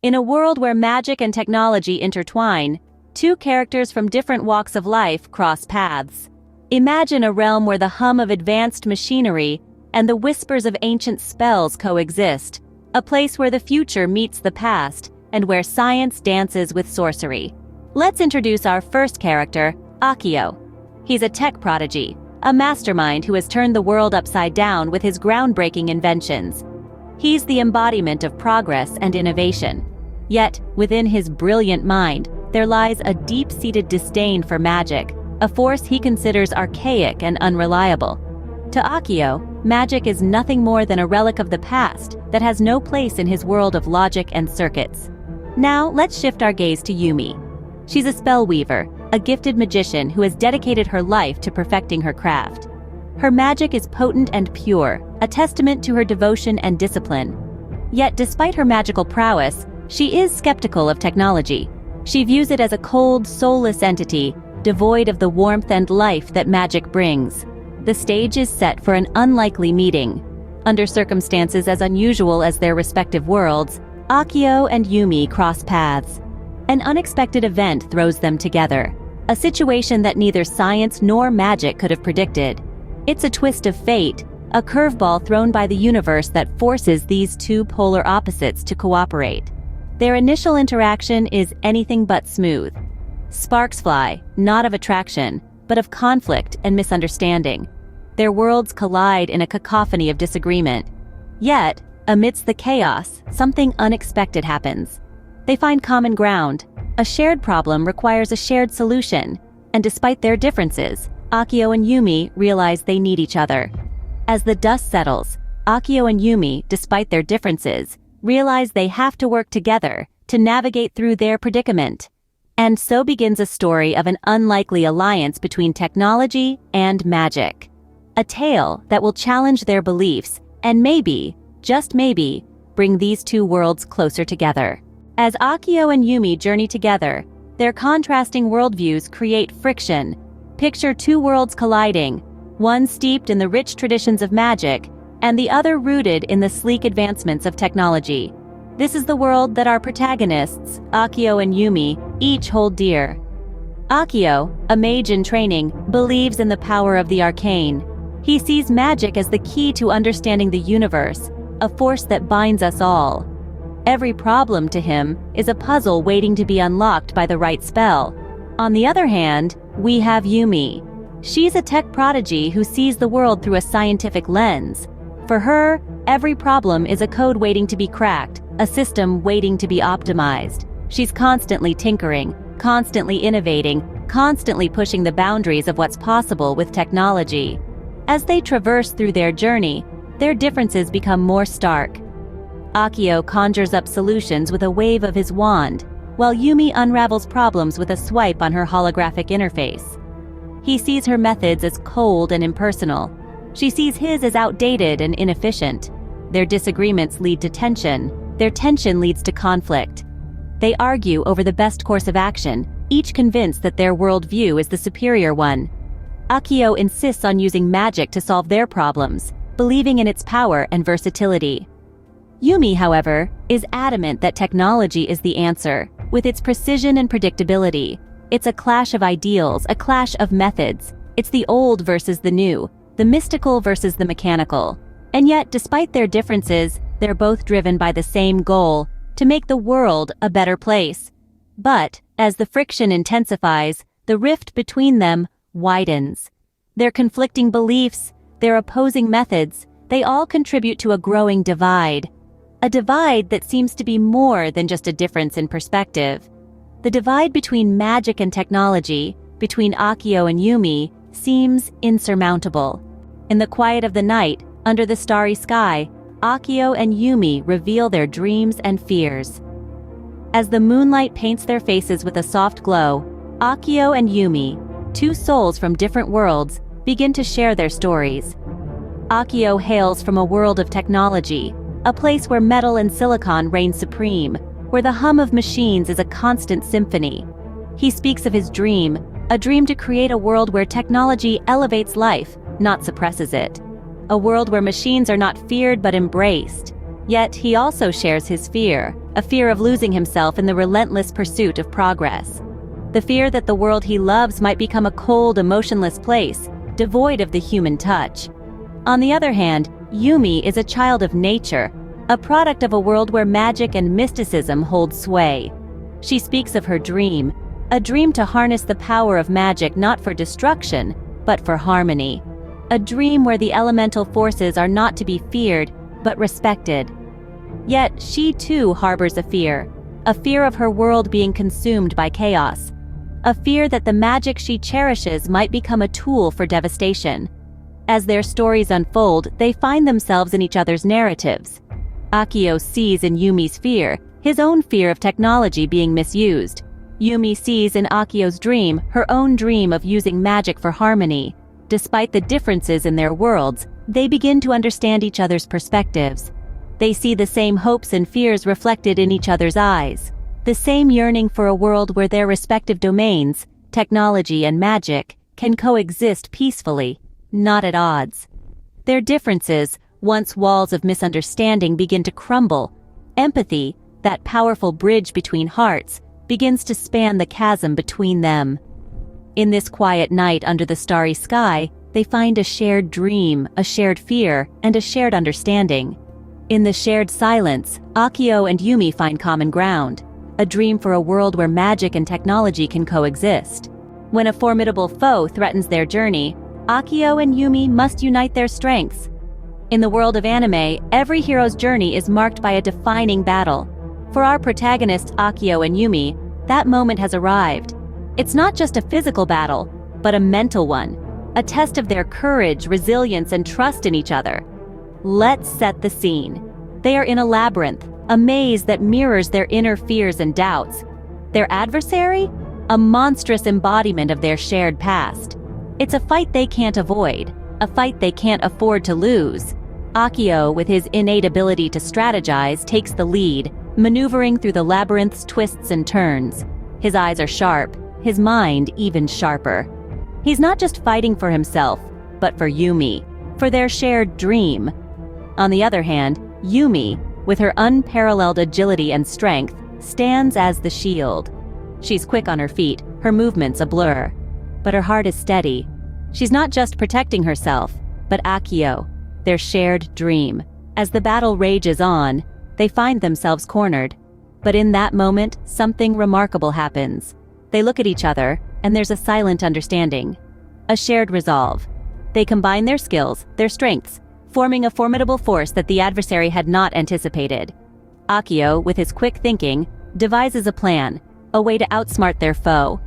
In a world where magic and technology intertwine, two characters from different walks of life cross paths. Imagine a realm where the hum of advanced machinery and the whispers of ancient spells coexist, a place where the future meets the past and where science dances with sorcery. Let's introduce our first character, Akio. He's a tech prodigy, a mastermind who has turned the world upside down with his groundbreaking inventions. He's the embodiment of progress and innovation. Yet, within his brilliant mind, there lies a deep-seated disdain for magic, a force he considers archaic and unreliable. To Akio, magic is nothing more than a relic of the past that has no place in his world of logic and circuits. Now, let's shift our gaze to Yumi. She's a spellweaver, a gifted magician who has dedicated her life to perfecting her craft. Her magic is potent and pure, a testament to her devotion and discipline. Yet, despite her magical prowess, she is skeptical of technology. She views it as a cold, soulless entity, devoid of the warmth and life that magic brings. The stage is set for an unlikely meeting. Under circumstances as unusual as their respective worlds, Akio and Yumi cross paths. An unexpected event throws them together, a situation that neither science nor magic could have predicted. It's a twist of fate, a curveball thrown by the universe that forces these two polar opposites to cooperate. Their initial interaction is anything but smooth. Sparks fly, not of attraction, but of conflict and misunderstanding. Their worlds collide in a cacophony of disagreement. Yet, amidst the chaos, something unexpected happens. They find common ground. A shared problem requires a shared solution, and despite their differences, Akio and Yumi realize they need each other. As the dust settles, Akio and Yumi, despite their differences, realize they have to work together to navigate through their predicament. And so begins a story of an unlikely alliance between technology and magic. A tale that will challenge their beliefs and maybe, just maybe, bring these two worlds closer together. As Akio and Yumi journey together, their contrasting worldviews create friction. Picture two worlds colliding, one steeped in the rich traditions of magic, and the other rooted in the sleek advancements of technology. This is the world that our protagonists, Akio and Yumi, each hold dear. Akio, a mage in training, believes in the power of the arcane. He sees magic as the key to understanding the universe, a force that binds us all. Every problem to him is a puzzle waiting to be unlocked by the right spell. On the other hand, we have Yumi. She's a tech prodigy who sees the world through a scientific lens. For her, every problem is a code waiting to be cracked, a system waiting to be optimized. She's constantly tinkering, constantly innovating, constantly pushing the boundaries of what's possible with technology. As they traverse through their journey, their differences become more stark. Akio conjures up solutions with a wave of his wand, while Yumi unravels problems with a swipe on her holographic interface. He sees her methods as cold and impersonal. She sees his as outdated and inefficient. Their disagreements lead to tension. Their tension leads to conflict. They argue over the best course of action, each convinced that their worldview is the superior one. Akio insists on using magic to solve their problems, believing in its power and versatility. Yumi, however, is adamant that technology is the answer, with its precision and predictability. It's a clash of ideals, a clash of methods. It's the old versus the new, the mystical versus the mechanical. And yet, despite their differences, they're both driven by the same goal, to make the world a better place. But, as the friction intensifies, the rift between them widens. Their conflicting beliefs, their opposing methods, they all contribute to a growing divide. A divide that seems to be more than just a difference in perspective. The divide between magic and technology, between Akio and Yumi, seems insurmountable. In the quiet of the night, under the starry sky, Akio and Yumi reveal their dreams and fears. As the moonlight paints their faces with a soft glow, Akio and Yumi, two souls from different worlds, begin to share their stories. Akio hails from a world of technology, a place where metal and silicon reign supreme, where the hum of machines is a constant symphony. He speaks of his dream, a dream to create a world where technology elevates life, not suppresses it. A world where machines are not feared but embraced. Yet he also shares his fear, a fear of losing himself in the relentless pursuit of progress. The fear that the world he loves might become a cold, emotionless place, devoid of the human touch. On the other hand, Yumi is a child of nature, a product of a world where magic and mysticism hold sway. She speaks of her dream, a dream to harness the power of magic not for destruction, but for harmony. A dream where the elemental forces are not to be feared, but respected. Yet she too harbors a fear of her world being consumed by chaos, a fear that the magic she cherishes might become a tool for devastation. As their stories unfold, they find themselves in each other's narratives. Akio sees in Yumi's fear his own fear of technology being misused. Yumi sees in Akio's dream her own dream of using magic for harmony. Despite the differences in their worlds, they begin to understand each other's perspectives. They see the same hopes and fears reflected in each other's eyes, the same yearning for a world where their respective domains, technology and magic, can coexist peacefully, not at odds. Their differences, once walls of misunderstanding, begin to crumble. Empathy, that powerful bridge between hearts, begins to span the chasm between them. In this quiet night under the starry sky, they find a shared dream, a shared fear, and a shared understanding. In the shared silence, Akio and Yumi find common ground, a dream for a world where magic and technology can coexist. When a formidable foe threatens their journey, Akio and Yumi must unite their strengths. In the world of anime, every hero's journey is marked by a defining battle. For our protagonists Akio and Yumi, that moment has arrived. It's not just a physical battle, but a mental one, a test of their courage, resilience, and trust in each other. Let's set the scene. They are in a labyrinth, a maze that mirrors their inner fears and doubts. Their adversary? A monstrous embodiment of their shared past. It's a fight they can't avoid, a fight they can't afford to lose. Akio, with his innate ability to strategize, takes the lead, maneuvering through the labyrinth's twists and turns. His eyes are sharp, his mind even sharper. He's not just fighting for himself, but for Yumi, for their shared dream. On the other hand, Yumi, with her unparalleled agility and strength, stands as the shield. She's quick on her feet, her movements a blur. But her heart is steady. She's not just protecting herself, but Akio, their shared dream. As the battle rages on, they find themselves cornered. But in that moment, something remarkable happens. They look at each other, and there's a silent understanding. A shared resolve. They combine their skills, their strengths, forming a formidable force that the adversary had not anticipated. Akio, with his quick thinking, devises a plan, a way to outsmart their foe.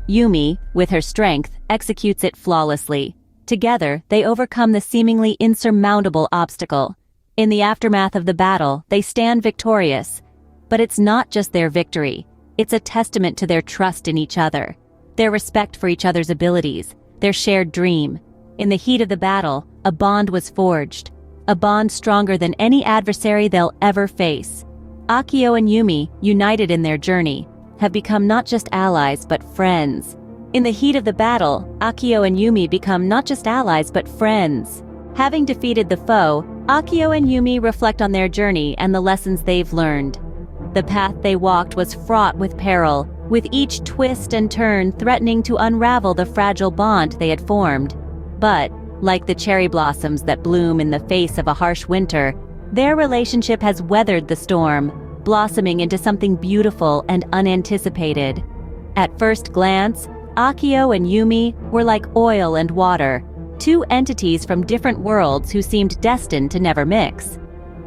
Yumi, with her strength, executes it flawlessly. Together, they overcome the seemingly insurmountable obstacle. In the aftermath of the battle, they stand victorious. But it's not just their victory. It's a testament to their trust in each other, their respect for each other's abilities, their shared dream. In the heat of the battle, a bond was forged, a bond stronger than any adversary they'll ever face. Akio and Yumi, united in their journey, have become not just allies but friends. In the heat of the battle, Akio and Yumi become not just allies but friends. Having defeated the foe, Akio and Yumi reflect on their journey and the lessons they've learned. The path they walked was fraught with peril, with each twist and turn threatening to unravel the fragile bond they had formed. But, like the cherry blossoms that bloom in the face of a harsh winter, their relationship has weathered the storm, blossoming into something beautiful and unanticipated. At first glance, Akio and Yumi were like oil and water, two entities from different worlds who seemed destined to never mix.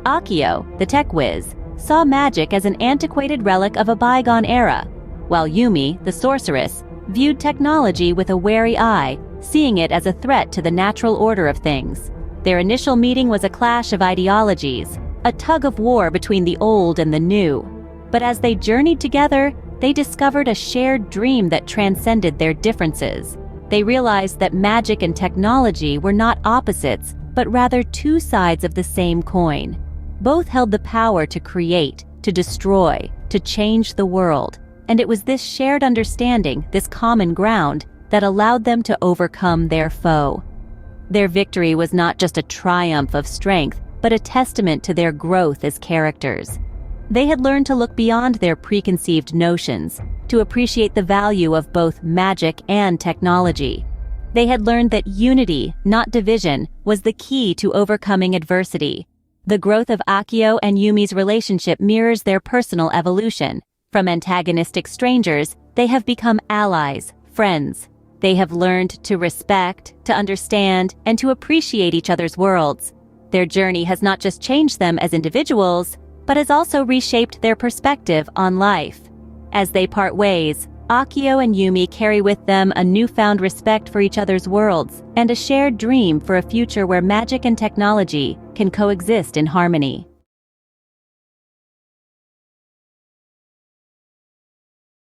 Akio, the tech whiz, saw magic as an antiquated relic of a bygone era, while Yumi, the sorceress, viewed technology with a wary eye, seeing it as a threat to the natural order of things. Their initial meeting was a clash of ideologies, a tug of war between the old and the new. But as they journeyed together, they discovered a shared dream that transcended their differences. They realized that magic and technology were not opposites, but rather two sides of the same coin. Both held the power to create, to destroy, to change the world. And it was this shared understanding, this common ground, that allowed them to overcome their foe. Their victory was not just a triumph of strength, but a testament to their growth as characters. They had learned to look beyond their preconceived notions, to appreciate the value of both magic and technology. They had learned that unity, not division, was the key to overcoming adversity. The growth of Akio and Yumi's relationship mirrors their personal evolution. From antagonistic strangers, they have become allies, friends. They have learned to respect, to understand, and to appreciate each other's worlds. Their journey has not just changed them as individuals, but has also reshaped their perspective on life. As they part ways, Akio and Yumi carry with them a newfound respect for each other's worlds and a shared dream for a future where magic and technology can coexist in harmony.